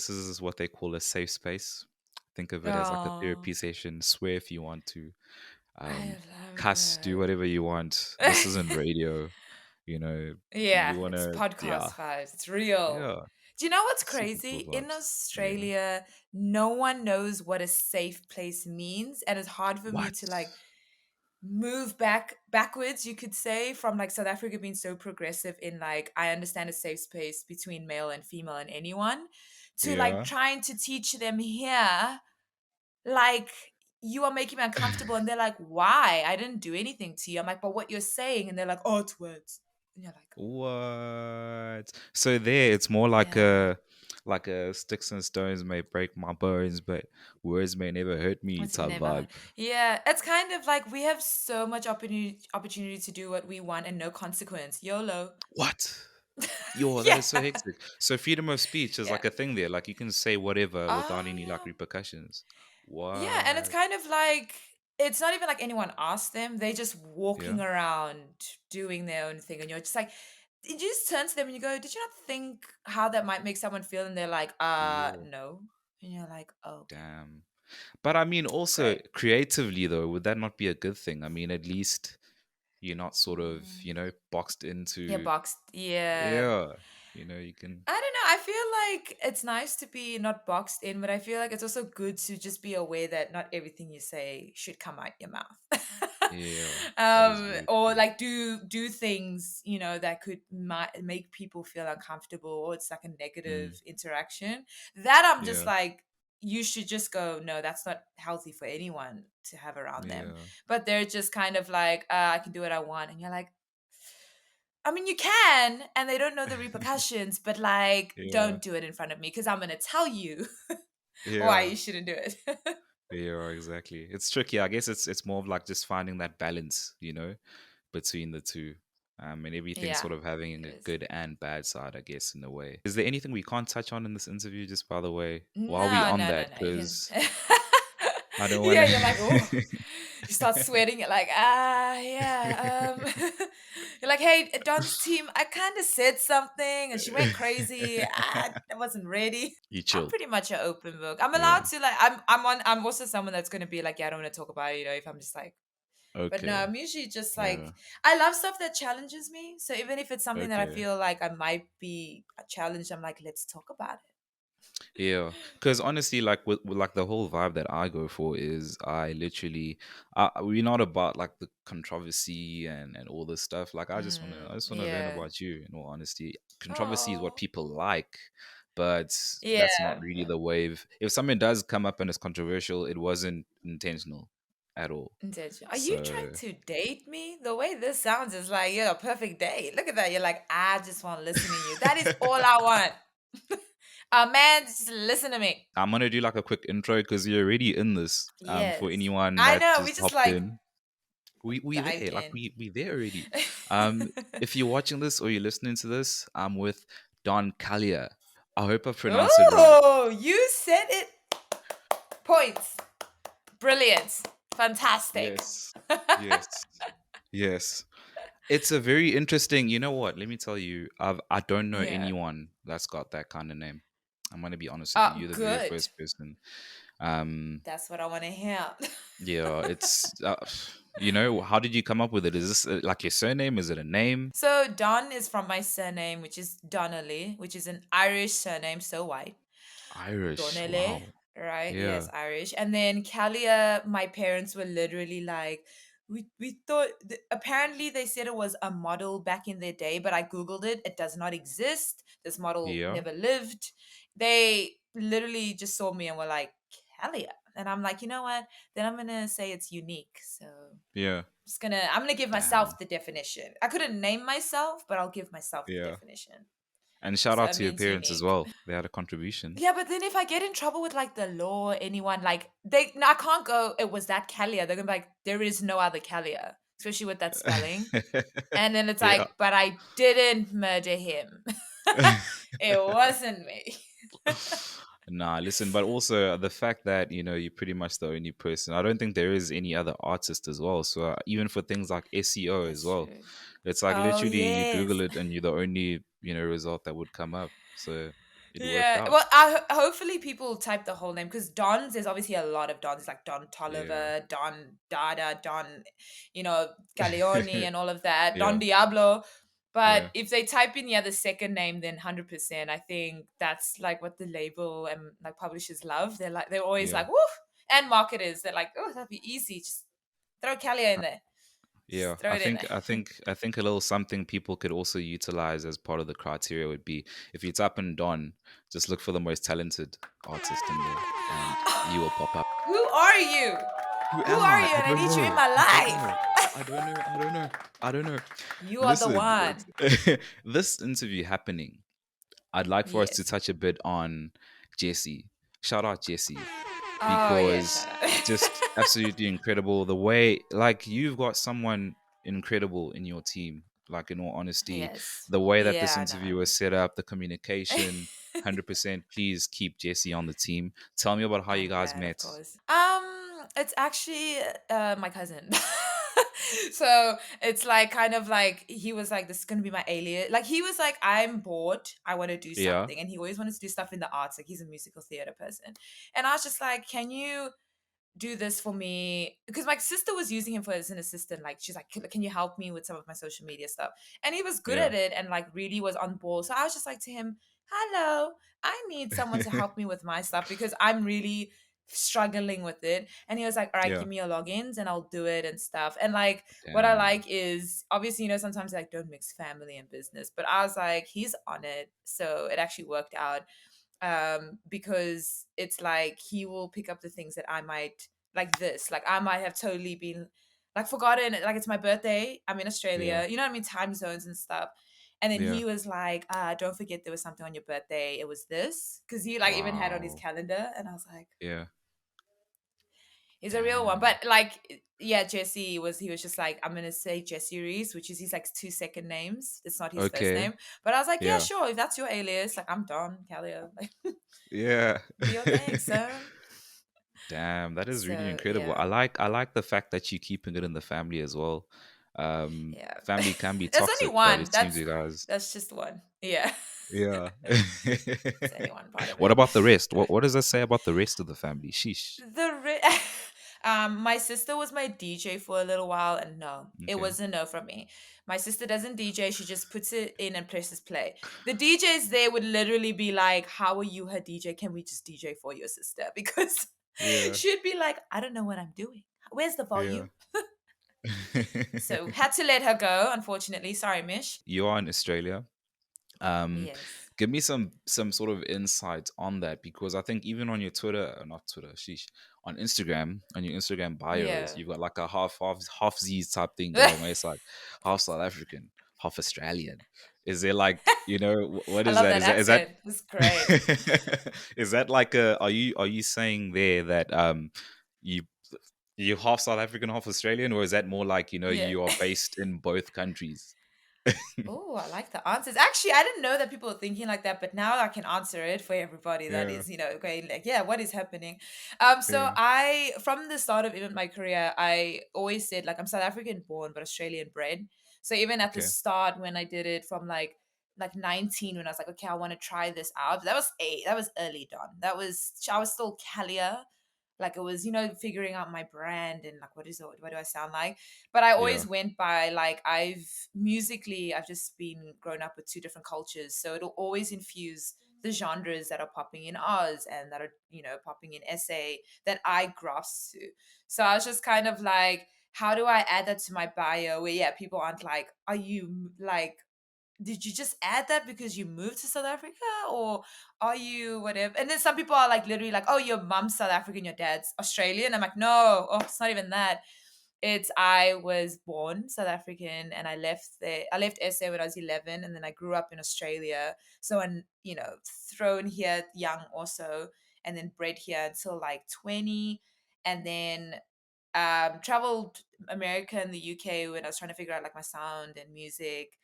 this is what they call a safe space. Think of it as like a Oh, therapy session. Swear if you want to. I Um, love cuss, do that. whatever you want. This isn't radio. You know, Yeah, you want it's to, yeah, podcast vibes. It's real. yeah, Do you know what's super crazy? cool In vibes. Yeah. Australia, no one knows what a safe place means, and it's hard for me What? to like move backwards, you could say, from like South Africa being so progressive in like I understand a safe space between male and female and anyone, to like Yeah. trying to teach them here, like you are making me uncomfortable, and they're like, why? I didn't do anything to you. I'm like, but what you're saying, and they're like, oh, it's words, and you're like, What? So there, it's more yeah. like a sticks and stones may break my bones, but words may never hurt me It's type never, vibe. yeah. It's kind of like we have so much opportunity to do what we want and no consequence. YOLO. What? Yo, that Yeah, is so hectic. So freedom of speech is yeah. like a thing there. Like you can say whatever without any like Yeah, repercussions. yeah. And it's What? kind of like it's not even like anyone asked them. They just Yeah. walking around doing their own thing, and you're just like, you just turn to them and you go, "Did you not think how that might make someone feel?" And they're like, Yeah. no." And you're like, oh, "Okay, Damn. But I mean, also great." creatively though, would that not be a good thing? I mean, at least you're not sort of, Mm. boxed Yeah, into. boxed. Yeah. Yeah. You can. I don't know. I feel like it's nice to be not boxed in, but I feel like it's also good to just be aware that not everything you say should come out your mouth. Yeah. That is very Or true. like do things, that could make people feel uncomfortable, or it's like a Mm. negative interaction. That I'm just Yeah. like, you should just go, no, that's not healthy for anyone to have around them. Yeah. But they're just kind of like, I can do what I want. And you're like, I mean, you can, and they don't know the repercussions, but like, Yeah. don't do it in front of me because I'm going to tell you why Yeah. you shouldn't do it. Yeah, exactly. It's tricky. I guess it's more of like just finding that balance, between the two. And everything Yeah, sort of having it a is. good and bad side, I guess, in a way. Is there anything we can't touch on in this interview, just by the way, while we No, on no, no, that? no. You can. Because I don't want Yeah, you're like, oh, to. you start sweating. You're like, yeah. You're like, hey, Don's team, I kind of said something and she went crazy. I wasn't ready. You I'm chilled. pretty much an open book. I'm Yeah. allowed to like. I'm also someone that's gonna be like, yeah, I don't want to talk about it. If I'm just like, but no, Okay. I'm usually just Yeah. like, I love stuff that challenges me. So even if it's something that I Okay. feel like I might be challenged, I'm like, let's talk about Yeah, because honestly, like with like the whole vibe that I go for is I literally, we're not about like the controversy and all this stuff. Like it. I just wanna learn Yeah. about you. In all honesty, controversy is what Oh. people like, but that's not Yeah. really the wave. If something does come up and it's controversial, it wasn't intentional at all. Intention. Are you trying So to date me? The way this sounds is like you're a perfect date. Look at that. You're like, I just want to listen to you. That is all I want. A man, just listen to me. I'm gonna do like a quick intro because you're already in this. For Yes. anyone I that know. We just just hopped like in. We dived there, like in. we there already. If you're watching this or you're listening to this, I'm with Don Calya. I hope I pronounced it right. Oh, you said it. Points. Brilliant. Fantastic. Yes, yes, yes. It's a very interesting. You know what? Let me tell you. I don't know Yeah. anyone that's got that kind of name. I'm gonna be honest with you. Oh, You're the very good. first person. Um, That's what I want to hear. yeah, it's how did you come up with it? Is this like your surname? Is it a name? So Don is from my surname, which is Donnelly, which is an Irish surname, so white. Irish. Donnelly, Wow. right? Yes, Yeah. Irish. And then Kalia, my parents were literally like, we thought apparently they said it was a model back in their day, but I googled it. It does not exist. This model Yeah. never lived. They literally just saw me and were like, Kalia. And I'm like, you know what? Then I'm gonna say it's unique. So Yeah. I'm gonna give Damn. myself the definition. I couldn't name myself, but I'll give myself the Yeah. definition. And shout So out it to your means parents as unique. well. They had a contribution. Yeah, but then if I get in trouble with like the law or anyone, like they no, I can't go, it was that Kalia. They're gonna be like, there is no other Kalia, especially with that spelling. And then it's Yeah. like, but I didn't murder him. It wasn't me. Nah, listen, but also the fact that, you're pretty much the only person. I don't think there is any other artist as well. So even for things like SEO as That's well, true. it's like Oh literally you yes. Google it and you're the only, result that would come up. So, It worked Yeah. out. Well, hopefully people type the whole name because Dons. There's obviously a lot of Dons, like Don Yeah. Tolliver, Don Dada, Don, Galeone, and all of that. Don Yeah. Diablo. But Yeah. if they type in the second name, then 100%. I think that's like what the label and like publishers love. They're always Yeah. like, woof, and marketers. They're like, oh, that'd be easy. Just throw Calya in there. Yeah, Just throw I it in think there. I think I think a little something people could also utilize as part of the criteria would be if you type in Don, just look for the most talented artist in there, and you will pop up. Who are you? Who Who am are I? you? I And I don't need you in know. my I don't life. know. I don't know. I don't know. I don't know. You are the Listen, one. this interview happening, I'd like for us to Yes. touch a bit on Jesse. Shout out Jesse Oh yeah, because shut up. just absolutely incredible. The way, like, you've got someone incredible in your team. Like, in all honesty, Yes. the way that this Yeah, interview was set up, the communication, no. 100%. Please keep Jesse on the team. Tell me about how you I'm guys glad, of met. course. It's actually my cousin. So it's like kind of like he was like, this is gonna be my alias. Like he was like, I'm bored. I want to do Yeah, something. And he always wanted to do stuff in the arts. Like he's a musical theater person. And I was just like, can you do this for me because my sister was using him for as an assistant. Like she's like, can you help me with some of my social media stuff? And he was good yeah, at it and like really was on board. So I was just like to him, hello, I need someone to help me with my stuff because I'm really struggling with it. And he was like, all right, yeah. give me your logins and I'll do it and stuff. And like what I Damn. like is obviously, sometimes like don't mix family and business, but I was like, he's on it. So it actually worked out because it's like he will pick up the things that I might like this. Like I might have totally been like forgotten. Like it's my birthday. I'm in Yeah, Australia. You know what I mean? Time zones and stuff. And then yeah. he was like, don't forget there was something on your birthday. It was this. Cause he like even had on his Wow. calendar. And I was like, Yeah. he's a real one. Damn. But like, yeah, he was just like, I'm gonna say Jesse Reese, which is his like 2 second names. It's not his first Okay. name. But I was like, yeah, Yeah. sure, if that's your alias, like I'm Don Calya. Like Yeah. do your thing, son. Damn, that is really So incredible. yeah. I like the fact that you keeping it in the family as well. Yeah. Family can be There's only toxic, but one. it seems you guys. That's just one. Yeah. Yeah. It's only one part of What it. about the rest? What does that say about the rest of the family? Sheesh. My sister was my DJ for a little while, and no, it Okay. was a no from me. My sister doesn't DJ; she just puts it in and presses play. The DJs there would literally be like, "How are you, her DJ? Can we just DJ for your sister?" Because Yeah. she'd be like, "I don't know what I'm doing. Where's the Yeah. volume?" So had to let her go. Unfortunately, sorry, Mish. You are in Australia. Um, Yes. Give me some sort of insight on that because I think even on your Twitter, not Twitter, sheesh, on Instagram, on your Instagram bios, Yeah. you've got like a half Z's type thing going where it's like half South African, half Australian. Is there like what I is love that? that Is that accent. It's great. is that like a are you saying there that you you half South African, half Australian, or is that more like Yeah. you are based in both countries? Oh, I like the answers. Actually, I didn't know that people were thinking like that, but now I can answer it for everybody that Yeah, is, going like, yeah, what is happening? So yeah, from the start of even my career, I always said like I'm South African born but Australian bred. So even at the okay, start when I did it from like 19 when I was like, okay, I want to try this out. That was early Don. I was still Calya. Like it was, figuring out my brand and like what do I sound like? But I yeah, always went by like I've just been grown up with two different cultures, so it'll always infuse the genres that are popping in Oz and that are popping in SA that I grasp to. So I was just kind of like, how do I add that to my bio? Where yeah, people aren't like, are you like did you just add that because you moved to South Africa or are you whatever? And then some people are like literally like, oh, your mom's South African, your dad's Australian. I'm like, no, oh, it's not even that. It's I was born South African and I left there. I left SA when I was 11 and then I grew up in Australia. So I'm, thrown here young also and then bred here until like 20 and then traveled America and the UK when I was trying to figure out like my sound and music.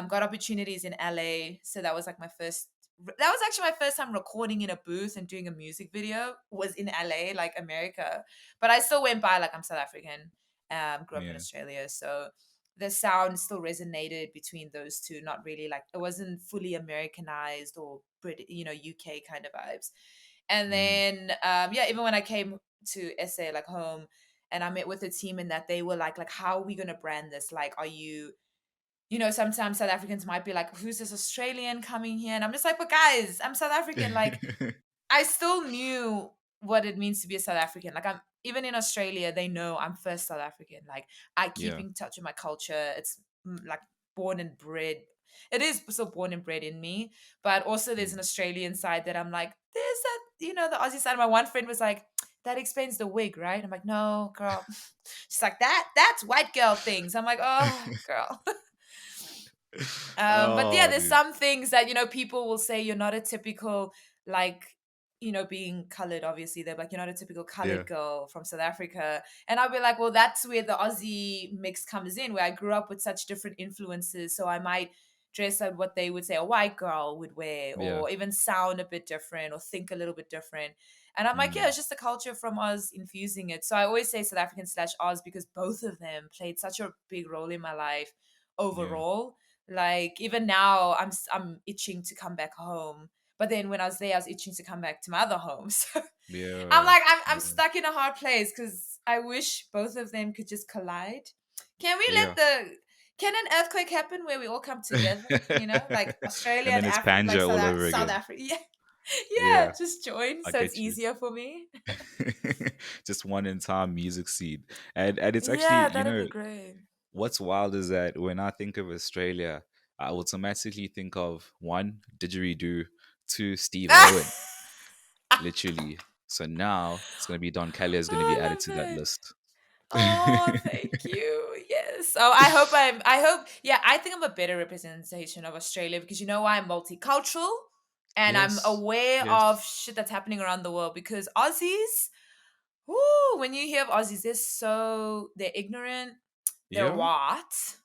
Got opportunities in LA, so that was like my first. That was actually my first time recording in a booth and doing a music video was in LA, like America. But I still went by like I'm South African. Grew up in yeah, Australia, so the sound still resonated between those two. Not really like it wasn't fully Americanized or Brit, UK kind of vibes. And Mm. then yeah, even when I came to SA like home, and I met with the team, and that they were like, how are we gonna brand this? Like, are you, sometimes South Africans might be like, who's this Australian coming here? And I'm just like, but guys, I'm South African. Like, I still knew what it means to be a South African. Like, I'm even in Australia, they know I'm first South African. Like, I keep Yeah. in touch with my culture. It's like born and bred. It is still born and bred in me, but also there's an Mm. Australian side that I'm like, there's that, the Aussie side. My one friend was like, that explains the wig, right? I'm like, no, girl. She's like, that's white girl things. I'm like, oh, girl. But yeah, Oh, there's dude. some things that people will say you're not a typical, like, being colored. Obviously, they're like, you're not a typical Yeah. colored girl from South Africa, and I'll be like, well, that's where the Aussie mix comes in, where I grew up with such different influences, so I might dress like what they would say a white girl would wear, Yeah. or even sound a bit different, or think a little bit different. And I'm like, yeah, Mm. it's just the culture from Oz infusing it. So I always say South African slash Oz because both of them played such a big role in my life Yeah. overall. Like even now, I'm itching to come back home. But then when I was there, I was itching to come back to my other home. So I'm Yeah. like, I'm Yeah. stuck in a hard place because I wish both of them could just collide. Can we Yeah. can an earthquake happen where we all come together? Like Australia And then and it's Like Panja all over South again. Africa. Yeah, yeah, Yeah, just join I so it's get you. easier for me. Just one in time music scene. And it's Yeah, actually, that'd be great. what's wild is that when I think of Australia, I automatically think of one, didgeridoo, two, Steve Irwin, literally. So now it's gonna be Don Calya is gonna be Oh, I added love to that it. list. Oh, thank you. Yes. Oh, I hope, yeah, I think I'm a better representation of Australia because you know why I'm multicultural and I'm Yes. aware of Yes. shit that's happening around the world because Aussies, whoo, when you hear of Aussies, they're ignorant, they're Yeah. what?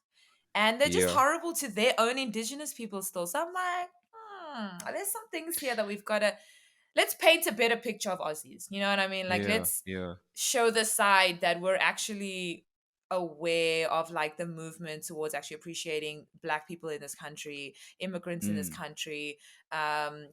And they're just Yeah. horrible to their own indigenous people still. So I'm like, there's some things here that we've got to, let's paint a better picture of Aussies. You know what I mean? Like, Yeah. let's Yeah. show the side that we're actually aware of, like the movement towards actually appreciating Black people in this country, immigrants in this Mm. country,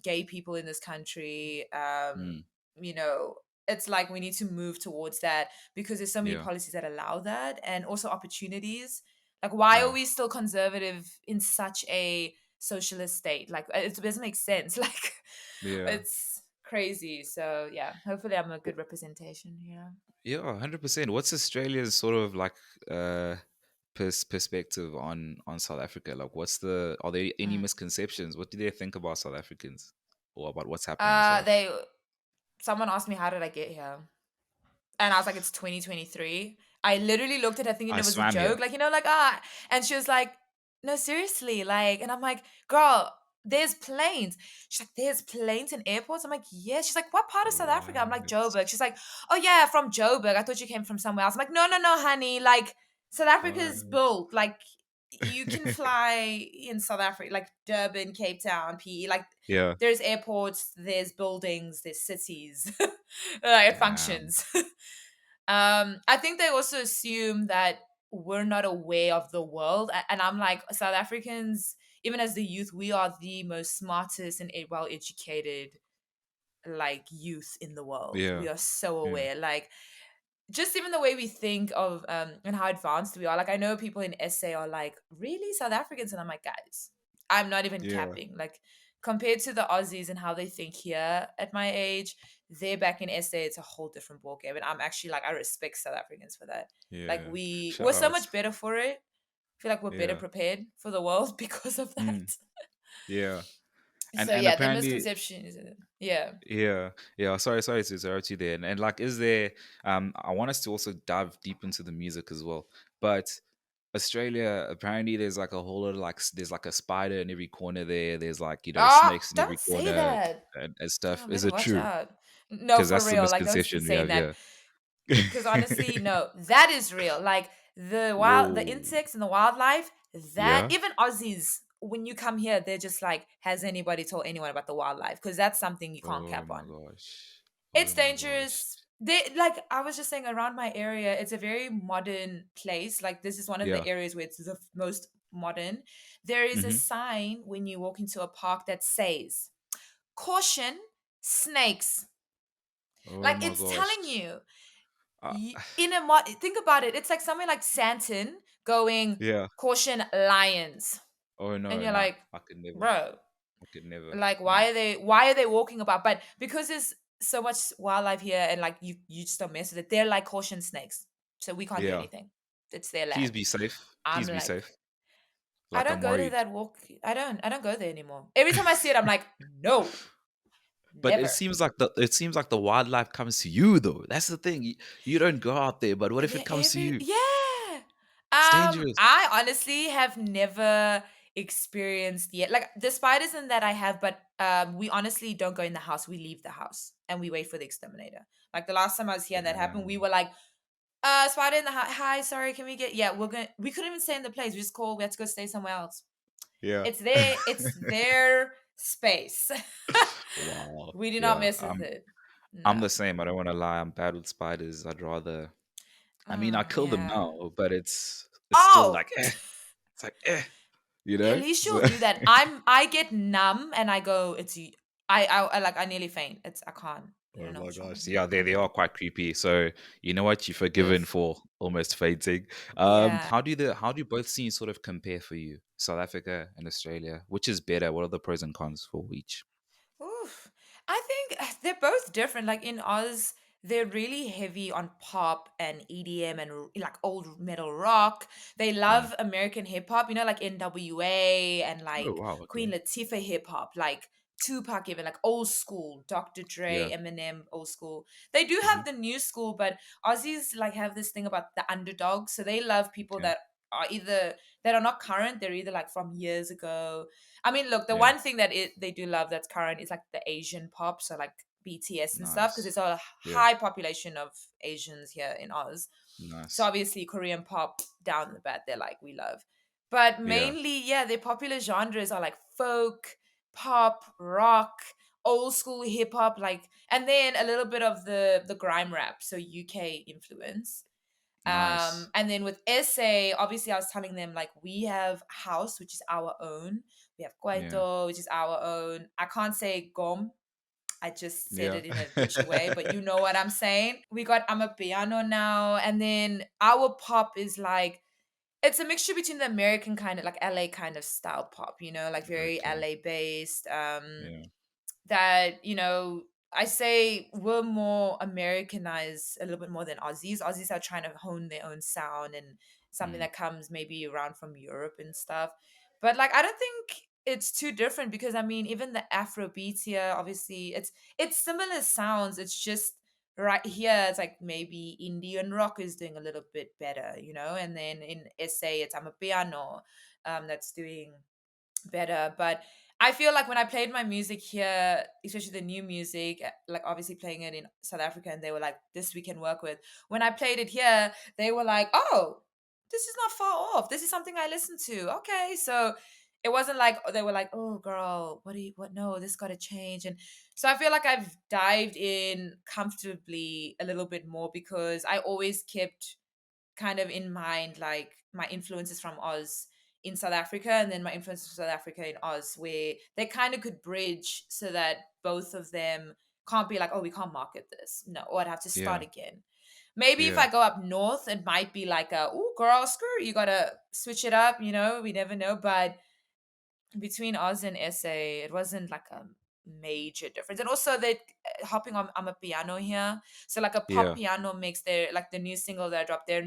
gay people in this country. Mm. You know, it's like we need to move towards that because there's so many Yeah. policies that allow that, and also opportunities. Like, why are Yeah. we still conservative in such a socialist state? Like, it doesn't make sense. Like, Yeah. it's crazy. So yeah, hopefully I'm a good representation. Yeah. Yeah, 100%. What's Australia's sort of like uh perspective on South Africa? Like are there any Mm. misconceptions? What do they think about South Africans or about what's happening in South Africa? They Someone asked me how did I get here, and I was like, it's 2023. I literally looked at her thinking I it was a swam here. joke, like, like, and she was like, no, seriously, like, and I'm like, girl, there's planes. She's like, there's planes in airports. I'm like, yeah. She's like, what part of South Africa? I'm like, What? Joburg. She's like, oh yeah, from Joburg. I thought you came from somewhere else. I'm like, no, no, no, honey. Like, South Africa's What? built. Like, you can fly in South Africa, like Durban, Cape Town, PE. Like, Yeah. there's airports, there's buildings, there's cities. It Damn. functions. I think they also assume that we're not aware of the world. And I'm like, South Africans, even as the youth, we are the most smartest and well educated like youth in the world. Yeah. We are so Yeah. aware. Like, just even the way we think of and how advanced we are. Like, I know people in SA are like, really, South Africans? And I'm like, guys, I'm not even Yeah. capping. Like, compared to the Aussies and how they think here at my age, they're back in SA, it's a whole different ballgame. And I'm actually like, I respect South Africans for that. Like, Yeah. we're Shout so out. much better for it. I feel like we're better Yeah. prepared for the world because of Mm. that. Yeah. And So and yeah, the apparently misconceptions. Yeah. yeah, yeah. Sorry to interrupt you there. And like, is there? I want us to also dive deep into the music as well. But Australia, apparently, there's like a whole lot of like, there's like a spider in every corner there. There's like Oh, snakes in every don't say corner that. and stuff. Oh, Is better it watch true? out. No, Because for that's the real. Like, don't be misconception we saying have that. here. Because honestly, no, that is real. Like the Whoa. insects and the wildlife, that Yeah. even Aussies, when you come here, they're just like, has anybody told anyone about the wildlife? Because that's something you can't Oh cap my on. gosh. It's Oh my gosh. dangerous. they like I was just saying around my area, it's a very modern place. Like this is one of the Yeah. areas where it's the most modern. There is a Hmm. sign when you walk into a park that says, "Caution, snakes." Oh Like my it's gosh. telling you Uh, in a think about it. It's like something like Santon going, yeah. "Caution, lions," Oh and no, you're nah. like, I could never. bro, I could never. like Nah. why are they walking about? But because there's so much wildlife here and like you just don't mess with it, they're like caution snakes, so we can't do Yeah. anything. It's their Please land. be safe. I'm Please be like, safe. I Like don't I'm go to worried. that walk. I don't go there anymore. Every time I see it, I'm like, no, But it never. seems like the wildlife comes to you though. That's the thing. You don't go out there, but what if it comes to you? Yeah. It's dangerous. I honestly have never experienced yet. Like the spiders in that I have, but we honestly don't go in the house. We leave the house and we wait for the exterminator. Like the last time I was here and that happened, we Damn. were like, spider in the house. Hi, sorry, can we get? Yeah, we're gonna. We couldn't even stay in the place. We just called. We had to go stay somewhere else. Yeah. It's their space. Wow. We do not Yeah. mess with it. I'm No. the same. I don't want to lie. I'm bad with spiders. I'd rather. I mean, I Oh kill them yeah. now, but it's still Oh. like It's like you At know. least So, you'll do that. I get numb and I go, I like I nearly faint. It's I can't. You oh don't know my what's wrong with gosh. me. Yeah, I they are can't. quite creepy. So you know what? You're forgiven Oof. for almost fainting. Yeah. How do both scenes sort of compare for you? South Africa and Australia. Which is better? What are the pros and cons for each? Oof. I think they're both different. Like in Oz, they're really heavy on pop and EDM and like old metal rock. They Yeah. love American hip hop, you know, like NWA and Oh like wow, Queen okay. Latifah hip hop, like Tupac, even like old school, Dr. Dre, Yeah. Eminem, old school. They do Hmm. have the new school, but Aussies like have this thing about the underdog. So they love people Okay. that are either that are not current, they're either like from years ago. I mean, look, the Yeah. one thing that they do love that's current is like the Asian pop, so like BTS and stuff, because Nice. it's a Yeah. high population of Asians here in Oz. So Nice. obviously Korean pop down the bat, they're like we love. But Yeah. mainly, yeah, their popular genres are like folk, pop, rock, old school hip hop, like, and then a little bit of the grime rap, so UK influence. Nice. And then with essay, obviously I was telling them like we have house, which is our own. We have Yeah. kwaito, which is our own. I can't say gom. I just said Yeah. it in a butcher way, but you know what I'm saying. We got I'm a piano now, and then our pop is like it's a mixture between the American kind of like LA kind of style pop, you know, like very Okay. LA based. Yeah. That I say we're more Americanized a little bit more than Aussies. Aussies are trying to hone their own sound and something Mm. that comes maybe around from Europe and stuff. But like I don't think it's too different because I mean even the Afro beats here, obviously it's similar sounds. It's just right here it's like maybe Indian rock is doing a little bit better, you know, and then in SA it's Amapiano that's doing better. But I feel like when I played my music here, especially the new music, like obviously playing it in South Africa, and they were like, "This we can work with." When I played it here, they were like, "Oh, this is not far off. This is something I listen to." Okay, so it wasn't like they were like, "Oh, girl, what do you what? No, this got to change." And so I feel like I've dived in comfortably a little bit more because I always kept kind of in mind like my influences from Oz in South Africa and then my influences from South Africa in Oz, where they kind of could bridge so that both of them can't be like, oh, we can't market this. No, or I'd have to start Yeah. again. Maybe if Yeah. I go up north, it might be like oh, girl, screw, you gotta switch it up, you know, we never know. But between Oz and SA, it wasn't like a major difference. And also they hopping on I'm a piano here. So like a pop Yeah. piano mix, they're like the new single that I dropped, they're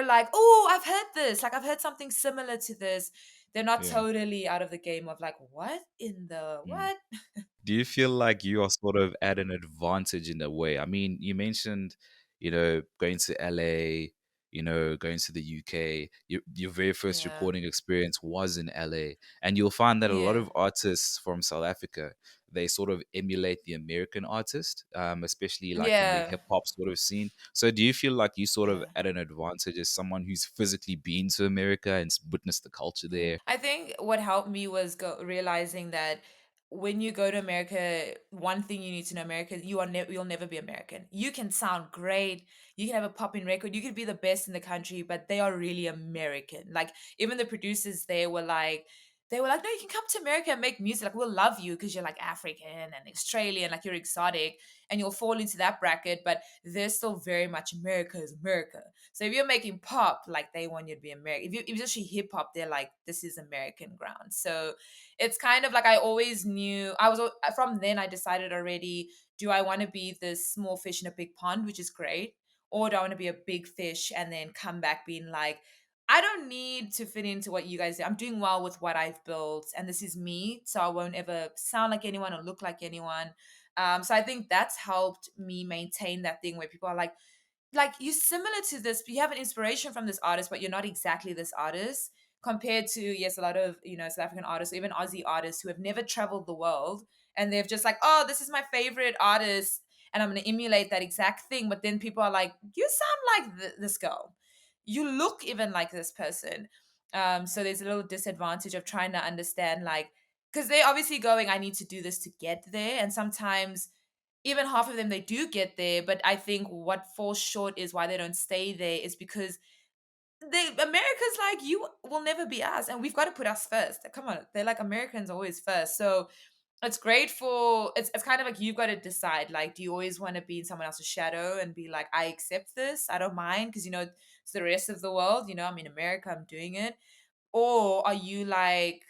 like, oh, I've heard this. Like, I've heard something similar to this. They're not Yeah. totally out of the game of like, what in the Mm. what? Do you feel like you are sort of at an advantage in a way? I mean, you mentioned, going to LA, going to the UK. Your very first Yeah. recording experience was in LA. And you'll find that a lot Yeah. of artists from South Africa, they sort of emulate the American artist, especially like in the Yeah. hip hop sort of scene. So do you feel like you sort of Yeah. at an advantage as someone who's physically been to America and witnessed the culture there? I think what helped me was realizing that when you go to America, one thing you need to know: America, you'll never be American. You can sound great, you can have a popping record, you could be the best in the country, but they are really American. Like even the producers there were like, no, you can come to America and make music. Like we'll love you because you're like African and Australian, like you're exotic, and you'll fall into that bracket. But they're still very much America is America. So if you're making pop, like they want you to be American. If you're actually hip hop, they're like, this is American ground. So it's kind of like I always knew from then I decided already, do I want to be this small fish in a big pond, which is great, or do I want to be a big fish and then come back being like, I don't need to fit into what you guys do. I'm doing well with what I've built, and this is me, so I won't ever sound like anyone or look like anyone. So I think that's helped me maintain that thing where people are like you're similar to this, but you have an inspiration from this artist, but you're not exactly this artist. Compared to, yes, a lot of South African artists or even Aussie artists who have never traveled the world, and they've just like, oh, this is my favorite artist, and I'm going to emulate that exact thing. But then people are like, you sound like this girl, you look even like this person. So there's a little disadvantage of trying to understand, like, because they're obviously going, I need to do this to get there, and sometimes even half of them they do get there, but I think what falls short is why they don't stay there is because America's like, you will never be us, and we've got to put us first. Come on, they're like, Americans are always first. So it's great for it's kind of like you've got to decide, like, do you always want to be in someone else's shadow and be like, I accept this, I don't mind, because it's the rest of the world, I'm in America, I'm doing it. Or are you like,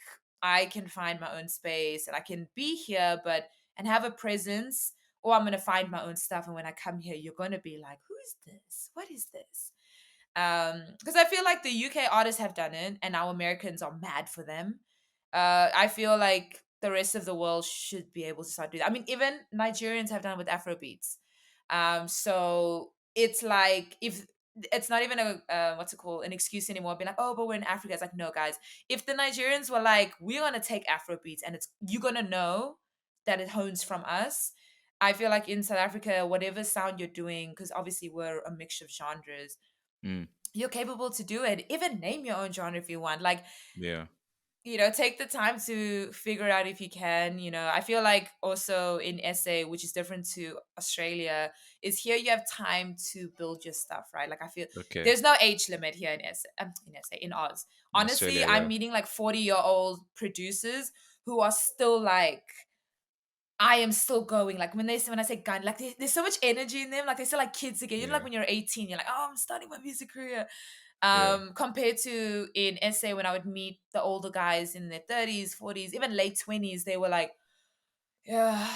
I can find my own space and I can be here, but and have a presence, or I'm going to find my own stuff. And when I come here, you're going to be like, who is this? What is this? Because I feel like the UK artists have done it and now Americans are mad for them. I feel like the rest of the world should be able to start doing that. I mean, even Nigerians have done it with Afro beats. So it's like, if it's not even a what's it called, an excuse anymore, be like, oh, but we're in Africa. It's like, no, guys, if the Nigerians were like, we're gonna take Afro beats and it's you're gonna know that it hones from us. I feel like in South Africa, whatever sound you're doing, because obviously we're a mixture of genres, Mm, you're capable to do it. Even name your own genre if you want. Like, yeah. take the time to figure it out if you can. I feel like also in SA, which is different to Australia, is here you have time to build your stuff, right? Like I feel Okay. there's no age limit here in in Oz. In Honestly, Australia, I'm yeah. meeting like 40-year-old producers who are still like, I am still going. Like when I say gun, like there's so much energy in them. Like they're still like kids again. Like Yeah. when you're 18, you're like, oh, I'm starting my music career. Yeah. Compared to in SA, when I would meet the older guys in their 30s, 40s, even late 20s, they were like, yeah,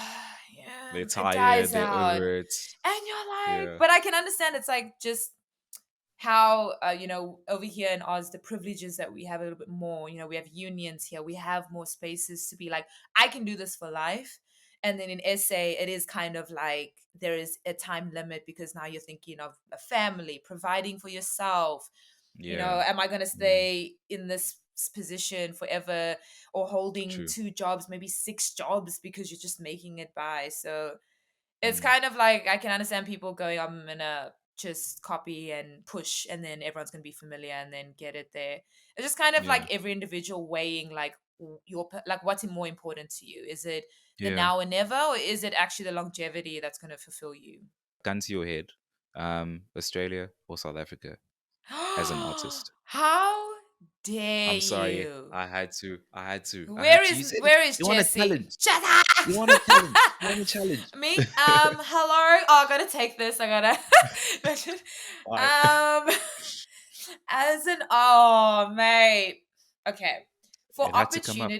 yeah, They're it dies tired. They're out. over it. And you're like, Yeah. but I can understand, it's like just how over here in Oz, the privileges that we have a little bit more. We have unions here, we have more spaces to be like, I can do this for life. And then in SA, it is kind of like there is a time limit, because now you're thinking of a family, providing for yourself. Yeah. Am I going to Yeah. stay in this position forever, or holding True. 2 jobs, maybe 6 jobs, because you're just making it by? So it's Mm, kind of like I can understand people going, I'm gonna just copy and push, and then everyone's gonna be familiar and then get it there. It's just kind of yeah. like every individual weighing like like what's more important to you. Is it the Yeah. now and never, or is it actually the longevity that's gonna fulfill you? Gun to your head. Australia or South Africa as an artist. How dare I'm sorry. you? I had to. I had to. I Where had to. is You said where is you want a Jesse? challenge. Shut up! You want a challenge. You want a challenge. Me? Hello. Oh, I gotta take this. I gotta mention. All right. Um, as an oh mate. Okay, for It had to come up.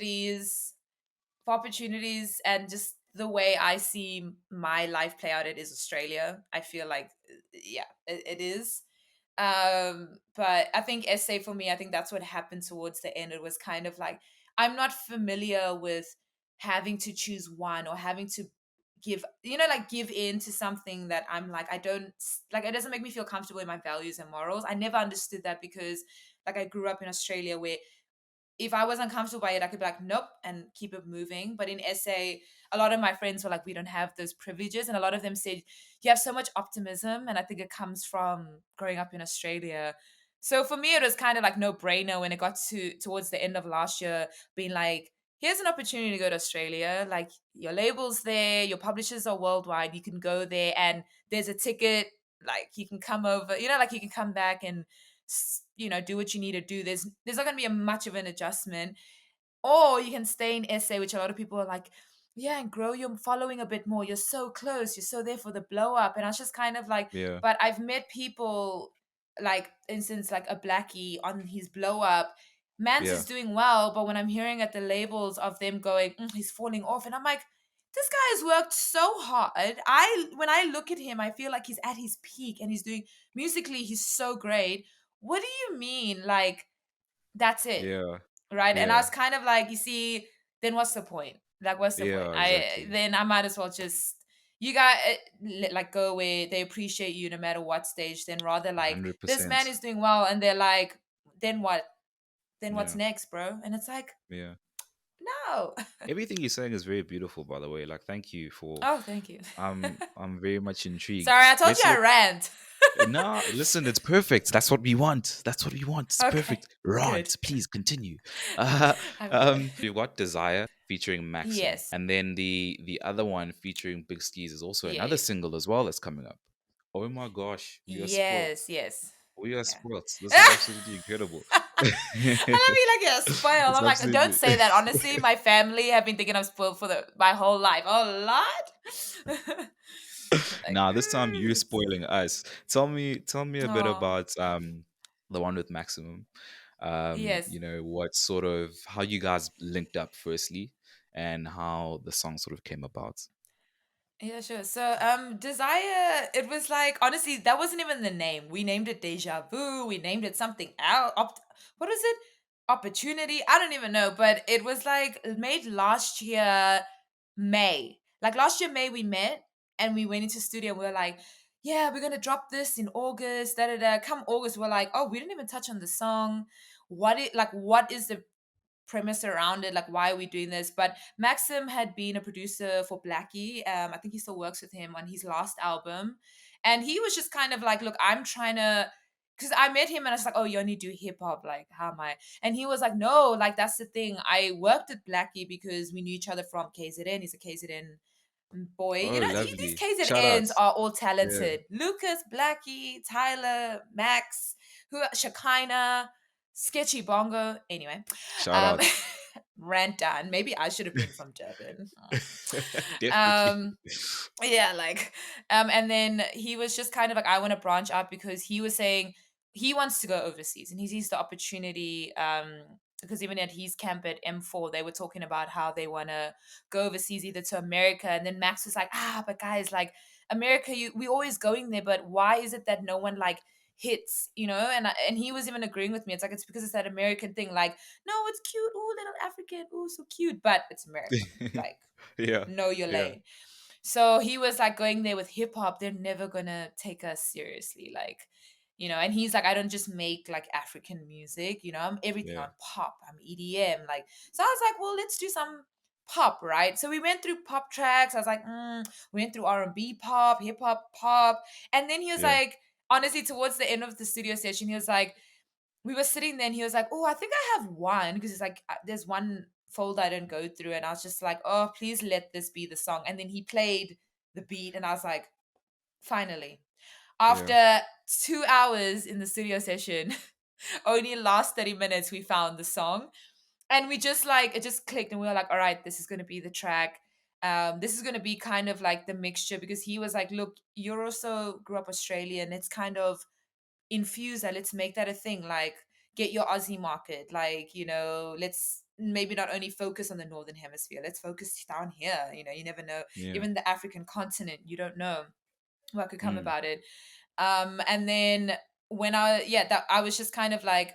opportunities, and just the way I see my life play out, it is Australia. I feel like, yeah, it is. But I think essay for me, I think that's what happened towards the end. It was kind of like, I'm not familiar with having to choose one, or having to give in to something that I'm like, I don't like, it doesn't make me feel comfortable in my values and morals. I never understood that, because like I grew up in Australia, where if I was uncomfortable by it, I could be like, nope, and keep it moving. But in SA, a lot of my friends were like, we don't have those privileges. And a lot of them said, you have so much optimism. And I think it comes from growing up in Australia. So for me, it was kind of like no brainer when it got towards the end of last year, being like, here's an opportunity to go to Australia. Like, your label's there, your publishers are worldwide. You can go there, and there's a ticket. Like, you can come over. Like, you can come back and do what you need to do. There's not gonna be a much of an adjustment, or you can stay in SA, which a lot of people are like, yeah, and grow your following a bit more. You're so close. You're so there for the blow up. And I was just kind of like, Yeah. but I've met people, like, instance, like a Blxckie on his blow up. Mans Yeah. is doing well, but when I'm hearing at the labels of them going, he's falling off, and I'm like, this guy has worked so hard. When I look at him, I feel like he's at his peak and he's doing musically, he's so great. What do you mean? Like, that's it, Yeah. right? And I Yeah. was kind of like, you see, then what's the point? Like, what's the point? Yeah. I Exactly. Then I might as well just, you got like, go where they appreciate you no matter what stage. Then rather, like, Hundred this man percent. is doing well, and they're like, then what? Then what's Yeah. next, bro? And it's like, Yeah. no. Everything you're saying is very beautiful, by the way. Like, thank you for. Oh, thank you. I'm very much intrigued. Sorry, I told you Let's I look. rant. No, listen, it's perfect. That's what we want. That's what we want. It's Okay, perfect. good. Rant, please continue. Uh, I will. you've got Desire featuring Maximm, Yes, and then the other one featuring Blxckie is also another yes, single as well that's coming up. Oh my gosh, we are spoiled. yes, yes. We are Yeah. spoiled. This is absolutely incredible. I mean, like, yeah, spoiled. It's I'm like, don't absolutely. say that. Honestly, my family have been thinking I'm spoiled for my whole life. Oh, Lord. Like, Nah, this time you're it's, spoiling us. Tell me a bit oh, about the one with Maximum. yes. What sort of how you guys linked up firstly and how the song sort of came about. Yeah, sure. So, Desire, it was like, honestly, that wasn't even the name. We named it Deja Vu. We named it something else. What is it? Opportunity. I don't even know. But it was like made last year, May. Like, last year, May, we met and we went into studio and we were like, yeah, we're gonna drop this in August. Da da da. Come August, we're like, oh, we didn't even touch on the song. What is the premise around it, like, why are we doing this? But Maximm had been a producer for Blxckie. I think he still works with him on his last album, and he was just kind of like, look, I'm trying to, because I met him and I was like, oh, you only do hip hop, like, how am I? And he was like, no, like, that's the thing, I worked at Blxckie because we knew each other from KZN. He's a KZN boy. Oh, These lovely. Shout KZNs outs. are all Yeah. talented. Lucas, Blxckie, Tyler, Max, Shekinah, Sketchy Bongo. Anyway, Shout um, outs. rant done. Maybe I should have been from Durban. Definitely. Um, yeah, like, and then he was just kind of like, I want to branch out, because he was saying he wants to go overseas and he sees the opportunity. Because even at his camp at M4, they were talking about how they want to go overseas, either to America. And then Max was like, but guys, like, America, we always going there, but why is it that no one, like, hits, and he was even agreeing with me. It's like, it's because it's that American thing, like, no, it's cute, oh, little African, oh, so cute, but it's America, like, Yeah. know your Yeah. lane. So he was like, going there with hip hop, they're never gonna take us seriously. Like, and he's like, I don't just make like African music, I'm everything. Yeah. I'm pop, I'm EDM. Like, so I was like, well, let's do some pop, right? So we went through pop tracks. I was like, we went through R&B pop, hip hop pop. And then he was Yeah. like, honestly, towards the end of the studio session, he was like, we were sitting there and he was like, oh, I think I have one, because it's like, there's one folder I didn't go through. And I was just like, oh, please let this be the song. And then he played the beat and I was like, finally. Yeah. After 2 hours in the studio session, only last 30 minutes, we found the song. And we just like, it just clicked and we were like, all right, this is going to be the track. This is going to be kind of like the mixture, because he was like, look, you're also grew up Australian. It's kind of infuse that, let's make that a thing, like, get your Aussie market, like, let's maybe not only focus on the northern hemisphere, let's focus down here. You never know, Yeah. even the African continent, you don't know what could come Mm. about it. And then when I was just kind of like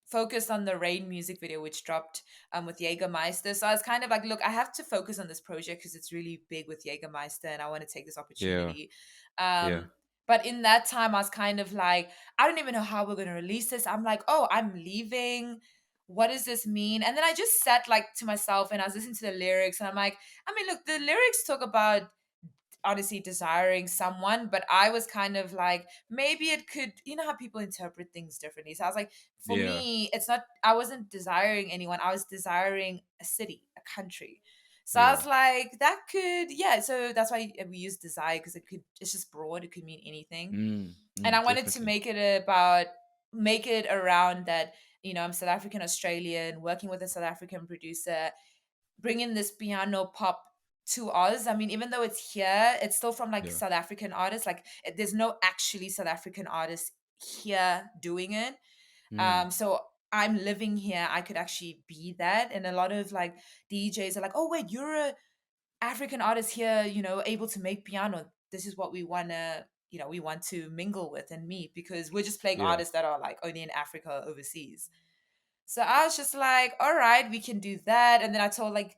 focused on the Rain music video, which dropped with Jägermeister. So I was kind of like, look, I have to focus on this project because it's really big with Jägermeister and I want to take this Yeah. opportunity. Yeah. But in that time, I was kind of like, I don't even know how we're going to release this. I'm like, oh, I'm leaving. What does this mean? And then I just sat like to myself and I was listening to the lyrics and I'm like, I mean, look, the lyrics talk about honestly desiring someone, but I was kind of like, maybe it could, you know how people interpret things differently. So I was like, for Yeah. me, it's not, I wasn't desiring anyone, I was desiring a city, a country. So I Yeah. was like, that could, yeah. So that's why we use desire, because it could, it's just broad, it could mean anything. And I wanted to Definitely. make it about, make it around that, I'm South African Australian, working with a South African producer, bringing this piano pop to Oz. I mean, even though it's here, it's still from like Yeah. South African artists. Like there's no actually South African artists here doing it. Mm. So I'm living here. I could actually be that. And a lot of like DJs are like, oh wait, you're a African artist here, able to make piano. This is what we wanna, we want to mingle with and meet, because we're just playing Yeah. artists that are like only in Africa or overseas. So I was just like, all right, we can do that. And then I told like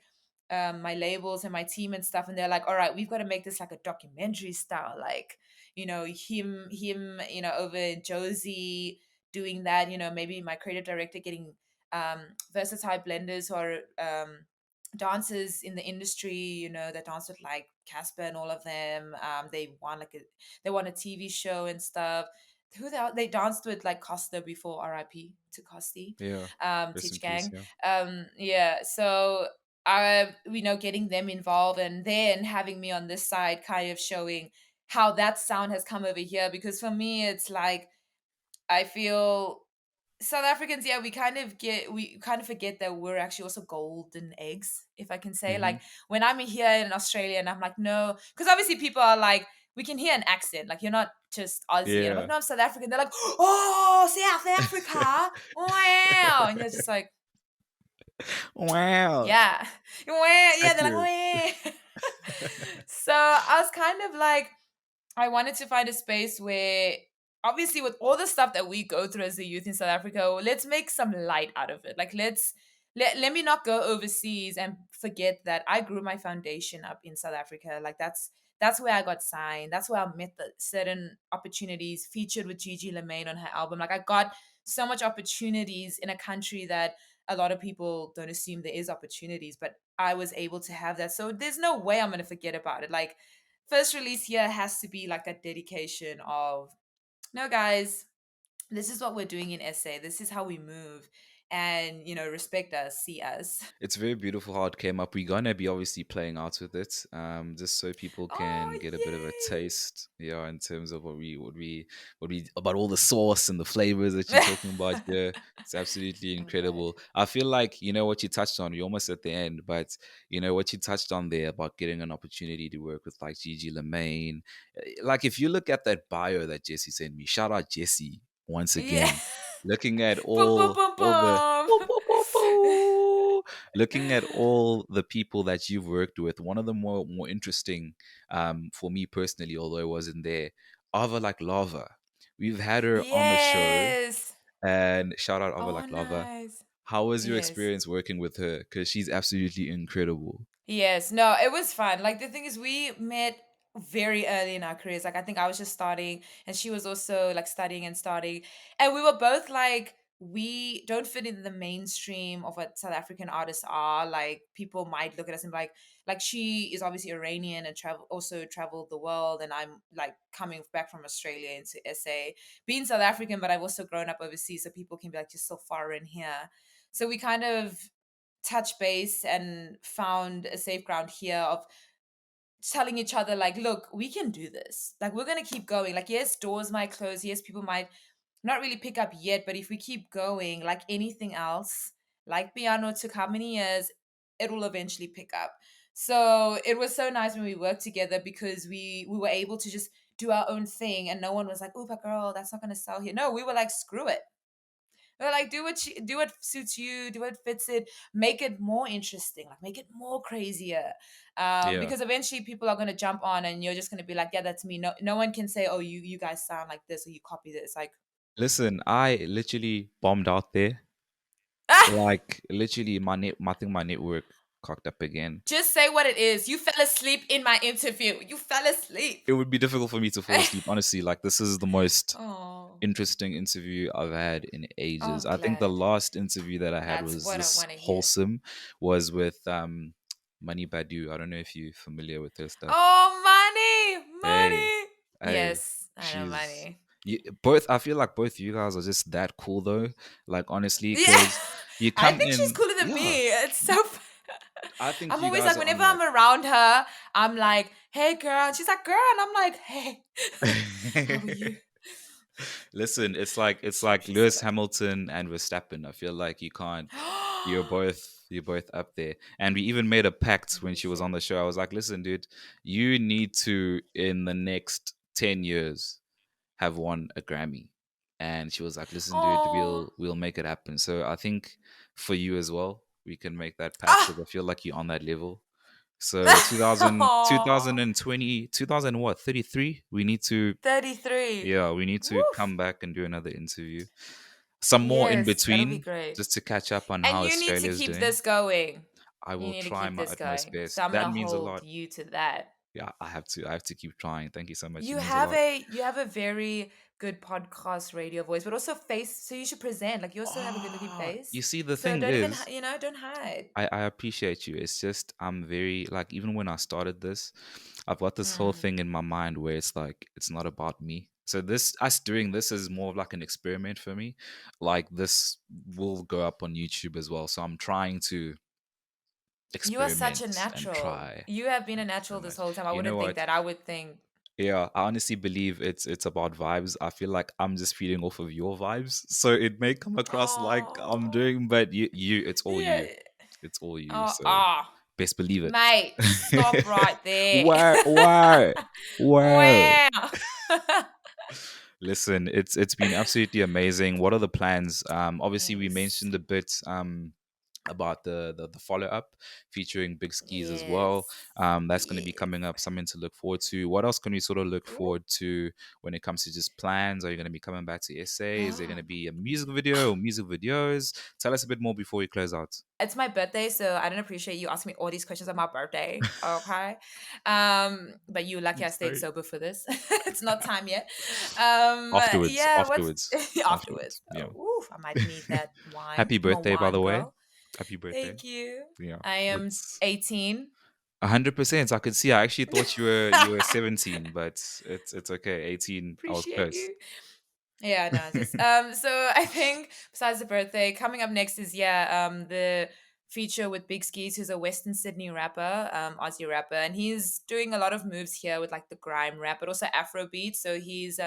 my labels and my team and stuff, and they're like, all right, we've got to make this like a documentary style, like, him, over in Josie doing that, maybe my creative director getting versatile blenders who are dancers in the industry, that dance with like Casper and all of them. They won a TV show and stuff. They danced with like Costa before, RIP to Costi, Yeah. Rest in Teach peace. Gang. Yeah. Yeah, so I, getting them involved and then having me on this side, kind of showing how that sound has come over here. Because for me, it's like, I feel South Africans, yeah, we kind of forget that we're actually also golden eggs, if I can say. Mm-hmm. Like when I'm here in Australia and I'm like, no, because obviously people are like, we can hear an accent, like you're not just Aussie, and I'm like, Yeah. no, I'm South African. They're like, oh, South Africa, wow, and you're just like, Wow. yeah, wow, yeah, they're Accurate. like, wow. So I was kind of like, I wanted to find a space where, obviously, with all the stuff that we go through as a youth in South Africa, let's make some light out of it. Like, let me not go overseas and forget that I grew my foundation up in South Africa. Like, that's where I got signed. That's where I met the certain opportunities, featured with Gigi Lemaine on her album. Like, I got so much opportunities in a country that a lot of people don't assume there is opportunities, but I was able to have that. So there's no way I'm gonna forget about it. Like, first release here has to be like that dedication of, no guys, this is what we're doing in SA, this is how we move, and respect us, see us. It's very beautiful how it came up. We're gonna be obviously playing out with it, just so people Oh, can get a bit of a yay. taste, yeah, in terms of what we about all the sauce and the flavors that you're talking about here. It's absolutely I'm glad. incredible. I feel like what you touched on. You're almost at the end, but what you touched on there about getting an opportunity to work with like Gigi Lemaine. Like if you look at that bio that Jesse sent me, shout out Jesse once Yeah. again. Looking at Boom, boom, boom, all the boom. Boop, boop, boop, boop. Looking at all the people that you've worked with, one of the more interesting, for me personally, although I wasn't there, Ava like Lava. We've had her on the show, Yes. and shout out Ava Oh, like Lava. nice. How was your Yes. experience working with her? Because she's absolutely incredible. Yes, no, it was fun. Like the thing is, we met very early in our careers. Like I think I was just starting, and she was also like studying and starting, and we were both like, we don't fit in the mainstream of what South African artists are. Like people might look at us and be like she is obviously Iranian and traveled the world, and I'm like coming back from Australia into SA, being South African, but I've also grown up overseas, so people can be like, just so foreign here. So we kind of touch base and found a safe ground here of telling each other like, look, we can do this, like we're going to keep going. Like yes, doors might close, yes, people might not really pick up yet, but if we keep going, like anything else, like piano took how many years, it will eventually pick up. So it was so nice when we worked together, because we were able to just do our own thing, and no one was like, oh but girl, that's not going to sell here. No, we were like, screw it. But like do what suits you, do what fits it, make it more interesting, like make it more crazier. Yeah. Because eventually people are gonna jump on and you're just gonna be like, yeah, that's me. No one can say, oh, you guys sound like this or you copy this. Like Listen, I literally bombed out there. Like literally, I think my network cocked up again. just say what it is. You fell asleep in my interview. You fell asleep. It would be difficult for me to fall asleep. Honestly, like this is the most Oh, interesting interview I've had in ages. I'm I think the glad. last interview that I had That's was what I this want to hear. wholesome, was with Money Badu. I don't know if you're familiar with her stuff. Oh, Hey, Money. hey, Yes, I know she's money. you both. I feel like both you guys are just that cool though. Like honestly, Yeah, because you I come think she's in, cooler than yeah. me. It's so. I think I'm you always guys like, are whenever on I'm like. around her, I'm like, "Hey, girl," and she's like, "Girl," and I'm like, "Hey, how are you?" Listen, it's like She's so Lewis nice. Hamilton and Verstappen. I feel like you can't. You're both up there. And we even made a pact when she was on Appreciate. the show. I was like, listen, dude, you need to in the next 10 years have won a Grammy. And she was like, listen, dude, Oh, we'll make it happen. So I think for you as well, we can make that pact ah, because I feel like you're on that level. So 2000, oh, 2000 what, 33? We need to, 33. yeah, we need to Woof. come back and do another interview. Some more in Yes, that'll be between great. just to catch up on And how you need to Australia's keep doing. this going. I You will need to try keep my this utmost going. best. So I'm That gonna means a hold lot. you to that. Yeah, I have to keep trying. Thank you so much. It You means a have lot. a very good podcast radio voice, but also face. So you should present. Like you also have a good looking Ah, face. you see, the So thing don't even is, don't hide. I appreciate you. It's just I'm very like even when I started this, I've got this whole Mm. thing in my mind where it's like it's not about me. So this us doing this is more of like an experiment for me. Like this will go up on YouTube as well. So I'm trying to You are such a experiment and natural. try. You have been a Thank you so natural this much. whole time. I You know wouldn't think what? that. I would think, Yeah, I honestly believe it's about vibes. I feel like I'm just feeding off of your vibes. So it may come across like I'm oh, doing, but it's all yeah. you. It's all you. Oh, So ah, best believe it. mate, stop right there. Where, where, where? Wow. Listen, it's been absolutely amazing. What are the plans? Obviously we Thanks. mentioned a bit about the follow up featuring big skis as well. Yes. That's going to be Yes. coming up, something to look forward to. What else can we sort of look Ooh. forward to when it comes to just plans? Are you going to be coming back to SA? Is there going to be a music video or music videos? Tell us a bit more before we close out. It's my birthday, so I don't appreciate you asking me all these questions on my birthday. Okay. But you lucky I'm I stayed sorry. sober for this. It's not time yet. Afterwards, Yeah, what's afterwards, afterwards. afterwards? Yeah. Oof, I might need that wine. Happy I'm a birthday, by wine the way. girl. Happy birthday. Thank you. Yeah, I am it's 18. 100%. I could see. I actually thought you were 17, but it's okay. 18. I was Appreciate close. you. Yeah, no, just so I think besides the birthday, coming up next is the feature with Blxckie, who's a Western Sydney rapper, Aussie rapper, and he's doing a lot of moves here with like the grime rap, but also Afro beats. So he's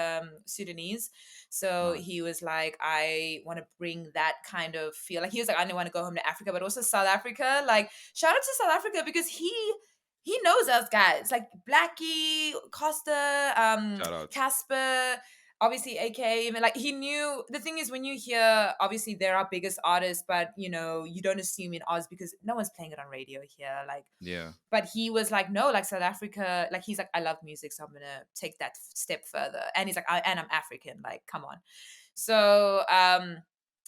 Sudanese. So he Nice. was like, I want to bring that kind of feel. Like he was like, I don't want to go home to Africa, but also South Africa. Like shout out to South Africa because he knows us guys like Blxckie, Costa, Shout out. Casper, obviously AK, even like he knew. The thing is when you hear, obviously they're our biggest artists, but you don't assume in Oz because no one's playing it on radio here, like. Yeah. But he was like, no, like South Africa, like he's like, I love music, so I'm gonna take that step further. And he's like, and I'm African, like come on. So I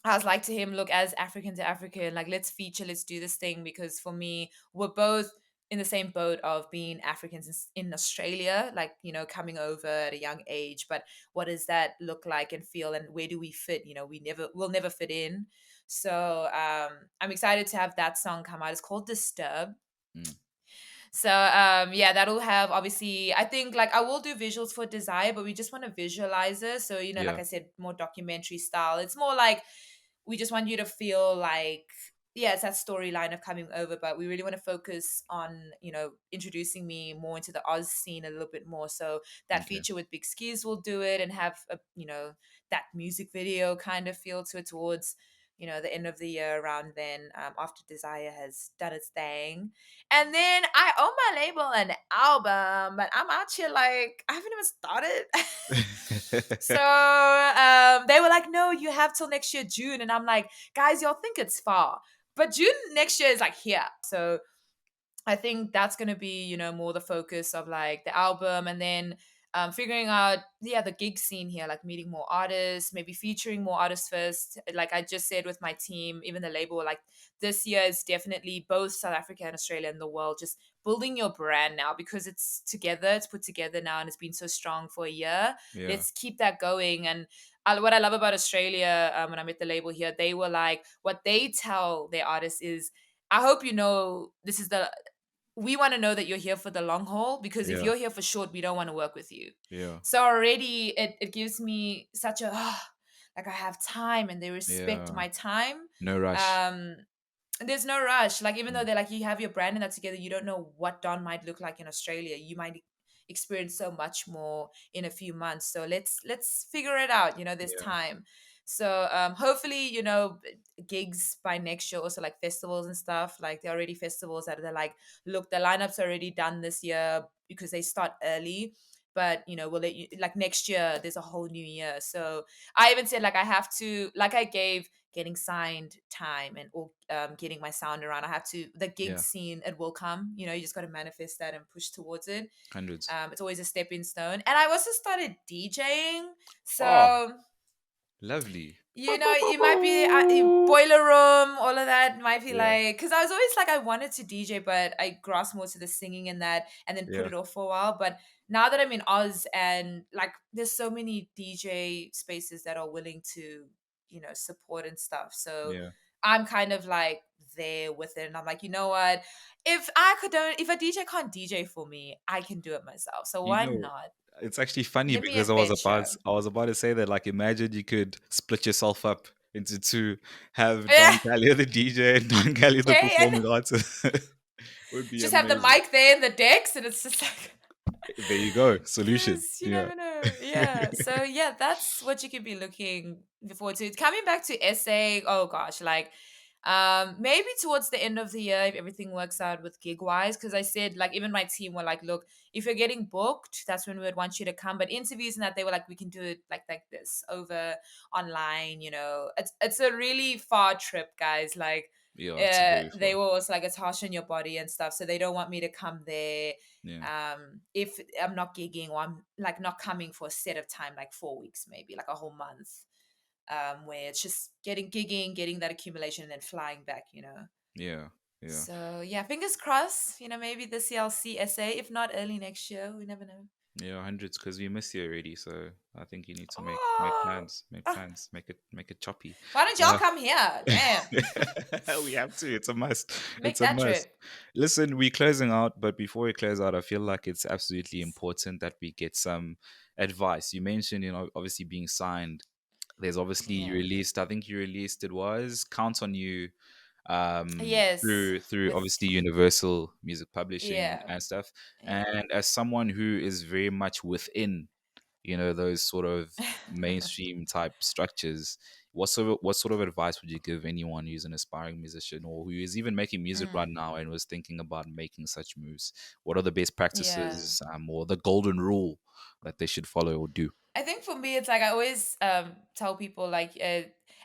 was like to him, look, as African to African, like let's feature, let's do this thing, because for me, we're both in the same boat of being Africans in Australia, like, coming over at a young age. But what does that look like and feel, and where do we fit? We'll never fit in. So I'm excited to have that song come out. It's called Disturb. Mm. So yeah, that'll have, obviously, I think, like, I will do visuals for Desire, but we just want to visualize it. So, like Yeah. I said, more documentary style. It's more like we just want you to feel like, yeah, it's that storyline of coming over, but we really want to focus on, introducing me more into the Oz scene a little bit more. So that Okay. feature with Big Skis will do it and have that music video kind of feel to it towards, the end of the year around then, after Desire has done its thing. And then I own my label an album, but I'm out here like I haven't even started. So they were like, no, you have till next year, June. And I'm like, guys, y'all think it's far. But June next year is like here. So I think that's going to be, more the focus of like the album, and then figuring out, yeah, the gig scene here, like meeting more artists, maybe featuring more artists first. Like I just said with my team, even the label, like this year is definitely both South Africa and Australia and the world, just building your brand now because it's together, it's put together now, and it's been so strong for a year. Yeah. Let's keep that going. And what I love about Australia, when I met the label here, they were like, what they tell their artists is, I hope this is the we want to know that you're here for the long haul, because if Yeah. you're here for short, we don't want to work with you. Yeah. So already it gives me such a like I have time and they respect Yeah. my time. No rush. Um, there's no rush. Like even though Mm. they're like you have your brand and that together, you don't know what Don might look like in Australia. You might experience so much more in a few months. So let's figure it out. You know, there's Yeah. time. So hopefully, you know, gigs by next year, also like festivals and stuff. Like there are already festivals that they're like, look, the lineup's already done this year because they start early. But you know, we'll let you like next year. There's a whole new year, so I even said like I have to like I gave getting signed time and or getting my sound around. I have to the gig Yeah. scene. It will come. You know, you just got to manifest that and push towards it. Hundreds. It's always a stepping stone. And I also started DJing. Oh, So lovely. you know, it might be boiler room, all of that might be Yeah. like, because I was always like, I wanted to DJ, but I grasped more to the singing and that, and then put Yeah. it off for a while. But now that I'm in Oz and like, there's so many DJ spaces that are willing to, you know, support and stuff. So Yeah. I'm kind of like there with it. And I'm like, you know what? If a DJ can't DJ for me, I can do it myself. So You why know, not? it's actually funny Give me a because venture. I was about to say that, like, imagine you could split yourself up into two, have Yeah. Don Calya the DJ and Don Calya the Okay. And performing artist. Would be just have the amazing. mic there in the decks, and it's just like There you go. Solution. yes, you Yeah. never know. Yeah. So yeah, that's what you could be looking forward to. Coming back to essay, oh gosh, like maybe towards the end of the year if everything works out with gig wise. Cause I said like even my team were like, look, if you're getting booked, that's when we would want you to come. But interviews and that they were like, we can do it like this over online, you know. It's a really far trip, guys. Like Yeah, it's very they far. were also like it's harsh on your body and stuff. So they don't want me to come there Yeah. if I'm not gigging or I'm like not coming for a set of time, like 4 weeks, maybe like a whole month, where it's just getting gigging, getting that accumulation, and then flying back, you know. Yeah. Yeah. So yeah, fingers crossed. You know, maybe this year I'll see SA. If not, early next year. We never know. Yeah, hundreds because we miss you already. So I think you need to Oh, make ah, plans, make it choppy. why don't y'all Uh, come here? Damn, we have to. It's a must. make It's a that must. trip. Listen, we're closing out, but before we close out, I feel like it's absolutely important that we get some advice. You mentioned, obviously being signed. There's obviously you Yeah. released. I think you released. It was Count on You Yes. through With obviously Universal Music Publishing yeah. and stuff. Yeah. And as someone who is very much within those sort of mainstream type structures, what sort of advice would you give anyone who's an aspiring musician or who is even making music right Mm, now and was thinking about making such moves? What are the best yeah. practices, or the golden rule that they should follow or do? I think for me, it's like I always tell people like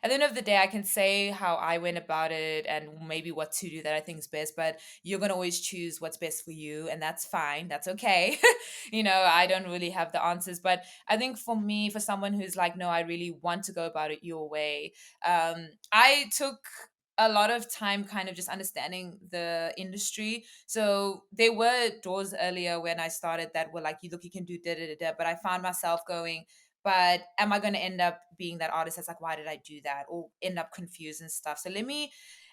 at the end of the day, I can say how I went about it and maybe what to do that I think is best, but you're gonna always choose what's best for you, and that's fine. That's okay. You know, I don't really have the answers, but I think for me, for someone who's like, no, I really want to go about it your way, I took a lot of time kind of just understanding the industry. So there were doors earlier when I started that were like, you look, you can do da da da da. But I found myself going, but am I going to end up being that artist that's like, why did I do that? Or end up confused and stuff. So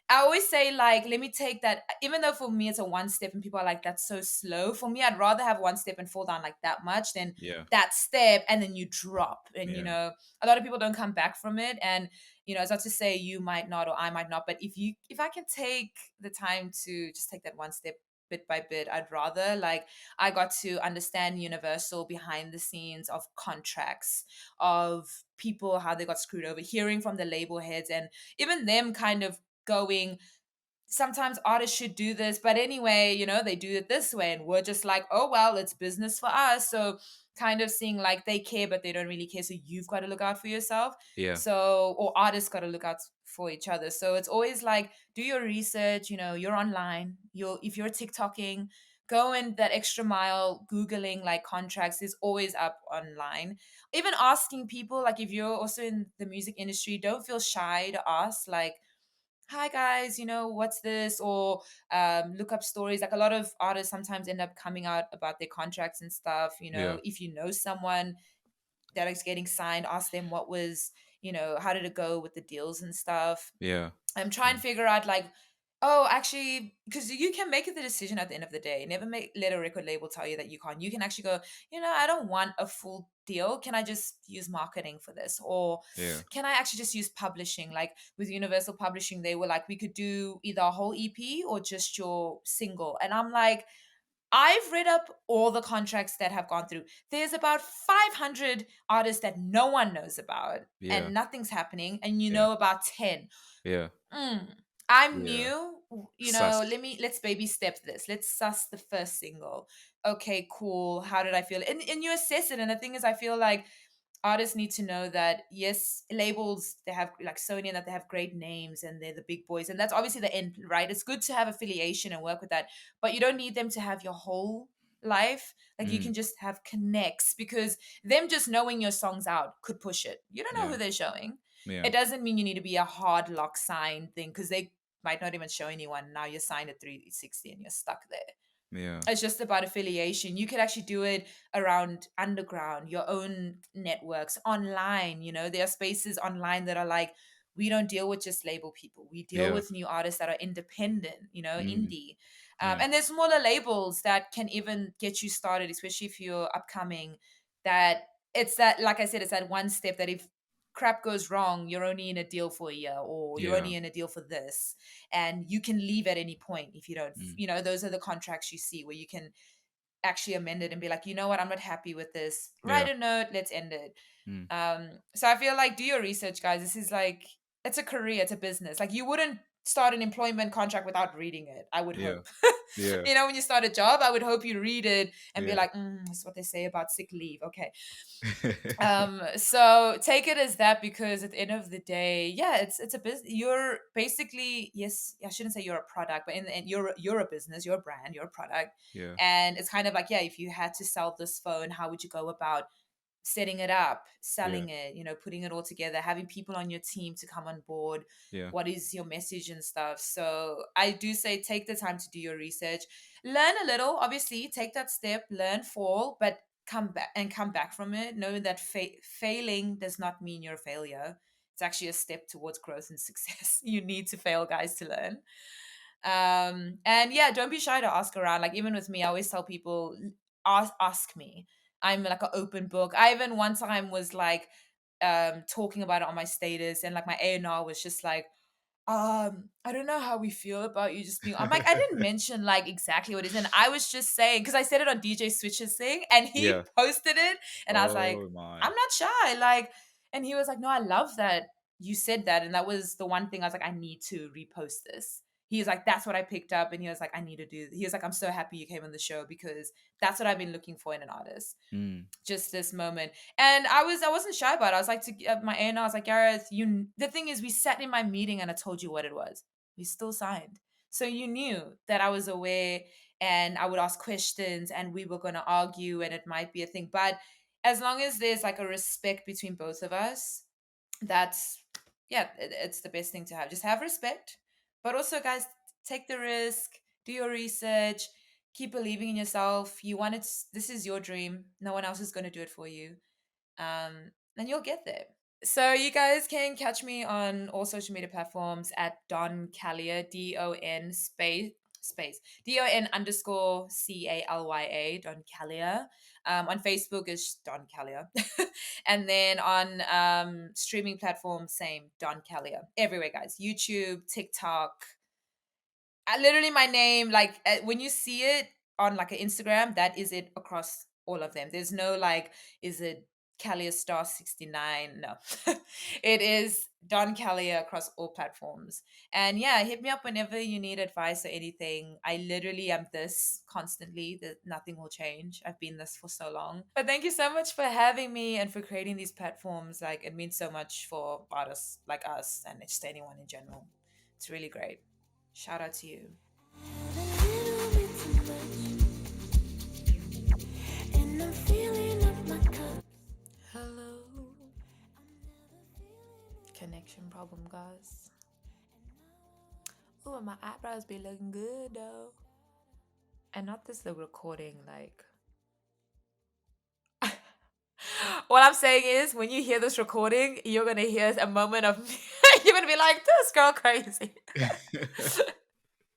I always say, like, let me take that, even though for me it's a one step and people are like, that's so slow. For me, I'd rather have one step and fall down like that much than Yeah, that step and then you drop. And, you yeah, know, a lot of people don't come back from it. And, you know, it's not to say you might not or I might not, but if I can take the time to just take that one step bit by bit, I'd rather. Like I got to understand universal behind the scenes of contracts, of people how they got screwed over, hearing from the label heads and even them kind of going, sometimes artists should do this, but anyway, you know, they do it this way. And we're just like, oh, well, it's business for us. So, kind of seeing like they care, but they don't really care. So, you've got to look out for yourself. yeah, So, or artists got to look out for each other. So, it's always like, do your research. You know, you're online. If you're TikToking, go in that extra mile, Googling like contracts is always up online. Even asking people, like, if you're also in the music industry, don't feel shy to ask, like, hi guys, you know, what's this? Or look up stories. Like a lot of artists sometimes end up coming out about their contracts and stuff. You yeah, know, if you know someone that is getting signed, ask them what was, you know, how did it go with the deals and stuff. yeah, I'm trying yeah, to figure out like Oh, actually, because you can make the decision at the end of the day. Never let a record label tell you that you can't. You can actually go, I don't want a full deal. Can I just use marketing for this? Or Yeah. can I actually just use publishing? Like with Universal Publishing, they were like, we could do either a whole EP or just your single. And I'm like, I've read up all the contracts that have gone through. There's about 500 artists that no one knows about Yeah. and nothing's happening. And you Yeah. know about 10. Yeah. Mm. I'm Yeah. new, Sus. let's baby step this. Let's suss the first single. Okay, cool. How did I feel? And you assess it. And the thing is, I feel like artists need to know that yes, labels, they have like Sony, and that they have great names and they're the big boys. And that's obviously the end, right? It's good to have affiliation and work with that, but you don't need them to have your whole life. Like you can Mm. just have connects, because them just knowing your songs out could push it. You don't know Yeah. who they're showing. Yeah. It doesn't mean you need to be a hard lock sign thing, because they might not even show anyone. Now you're signed at 360 and you're stuck there. Yeah. It's just about affiliation. You could actually do it around underground, your own networks, online. There are spaces online that are like, we don't deal with just label people. We deal Yeah. with new artists that are independent, Mm. indie. Yeah. And there's smaller labels that can even get you started, especially if you're upcoming. That it's that, like I said, it's that one step that if crap goes wrong, you're only in a deal for a year, or you're Yeah. only in a deal for this, and you can leave at any point if you don't. Mm. Those are the contracts you see where you can actually amend it and be like, you know what, I'm not happy with this. Write Yeah. a note, let's end it. Mm. So I feel like, do your research, guys. This is like, it's a career, it's a business. Like you wouldn't start an employment contract without reading it, I would Yeah. hope. Yeah. When you start a job, I would hope you read it and be Yeah. like, that's what they say about sick leave. Okay. So take it as that, because at the end of the day, yeah, it's a business. You're basically, yes, I shouldn't say you're a product, but in the end, you're a business, you're a brand, you're a product. Yeah. And it's kind of like, yeah, if you had to sell this phone, how would you go about setting it up, Yeah. selling it, putting it all together, having people on your team to come on board? Yeah. What is your message and stuff? So I do say, take the time to do your research, learn a little, obviously, take that step, learn, fall, but come back from it, knowing that failing does not mean you're a failure. It's actually a step towards growth and success. You need to fail, guys, to learn. And yeah, don't be shy to ask around. Like even with me, I always tell people, ask me. I'm like an open book. I even one time was like talking about it on my status, and like my A&R was just like, I don't know how we feel about you just being. I'm like, I didn't mention like exactly what it is, and I was just saying, because I said it on DJ Switch's thing, and Yeah. he posted it, and I was like, Oh my. I'm not shy, like, and he was like, no, I love that you said that, and that was the one thing I was like, I need to repost this. He was like, that's what I picked up, and he was like, I need to do. He was like, I'm so happy you came on the show, because that's what I've been looking for in an artist, Mm. just this moment. And I wasn't shy about it. I was like, to my A&R, I was like, Gareth, the thing is, we sat in my meeting and I told you what it was. We still signed. So you knew that I was aware, and I would ask questions and we were going to argue and it might be a thing. But as long as there's like a respect between both of us, that's, yeah, it's the best thing to have. Just have respect. But also, guys, take the risk, do your research, keep believing in yourself. You want it, this is your dream. No one else is going to do it for you. And you'll get there. So you guys can catch me on all social media platforms at Don Calya, DON space DON underscore CALYA, Don Calya. On Facebook is Don Calya. And then on streaming platforms, same, Don Calya. Everywhere, guys. YouTube, TikTok, literally my name, like when you see it on like an Instagram, that is it across all of them. There's no like, is it Callia Star 69? No. It is Don Callia across all platforms. And yeah, hit me up whenever you need advice or anything. I literally am this constantly, that nothing will change. I've been this for so long. But thank you so much for having me and for creating these platforms. Like it means so much for artists like us and just anyone in general. It's really great. Shout out to you. Hello. Connection problem, guys. Oh, my eyebrows be looking good though. And not this little recording, like. What I'm saying is, when you hear this recording, you're gonna hear a moment of you're gonna be like, this girl crazy.